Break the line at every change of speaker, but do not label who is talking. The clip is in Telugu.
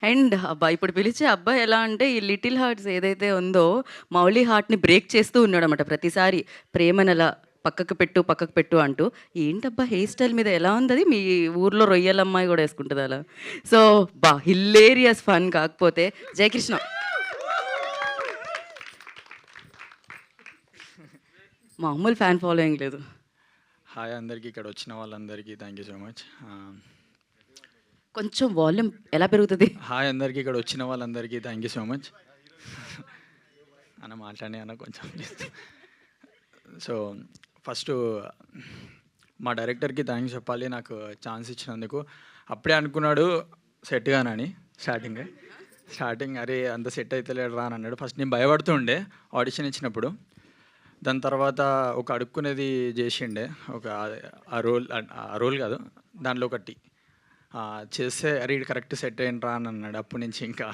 అండ్ అబ్బా! ఇప్పుడు పిలిచే అబ్బాయి ఎలా అంటే, ఈ 'లిటిల్ హార్ట్స్' ఏదైతే ఉందో, 'మౌలి' హార్ట్‌ని బ్రేక్ చేస్తూ ఉన్నాడన్నమాట ప్రతిసారి. ప్రేమనలా పక్కకు పెట్టు, పక్కకు పెట్టు అంటూ. ఏంటబ్బా హెయిర్ స్టైల్ మీద ఎలా ఉందది? మీ ఊర్లో రొయ్యలమ్మాయి గూడా యేసుకుంటదా అలా? సో, హిల్లేరియస్ ఫన్ కాకపోతే. జయకృష్ణ. మామూలు ఫ్యాన్ ఫాలోయింగ్ లేదు.
హాయ్ అందరికీ, ఇక్కడ వచ్చిన వాళ్ళందరికీ థ్యాంక్ యూ సో మచ్.
కొంచెం వాల్యూమ్ ఎలా పెరుగుతది?
హాయ్ అందరికీ, ఇక్కడ వచ్చిన వాళ్ళందరికీ థ్యాంక్ యూ సో మచ్. అన్న మాట్లాడే అన్న కొంచెం. సో ఫస్ట్ మా డైరెక్టర్కి థ్యాంక్స్ చెప్పాలి, నాకు ఛాన్స్ ఇచ్చినందుకు. అప్పుడే అనుకున్నాడు సెట్ గానని. స్టార్టింగ్ అరే అంత సెట్ అవుతలేడు రా అని అన్నాడు. ఫస్ట్ నేను భయపడుతుండే ఆడిషన్ ఇచ్చినప్పుడు. దాని తర్వాత ఒక అడుక్కునేది చేసిండే, ఒక ఆ రోల్ కాదు, దాంట్లో ఒకటి చేస్తే అరే ఇది కరెక్ట్ సెట్ అయ్యిండ్రా అని అన్నాడు. అప్పటి నుంచి ఇంకా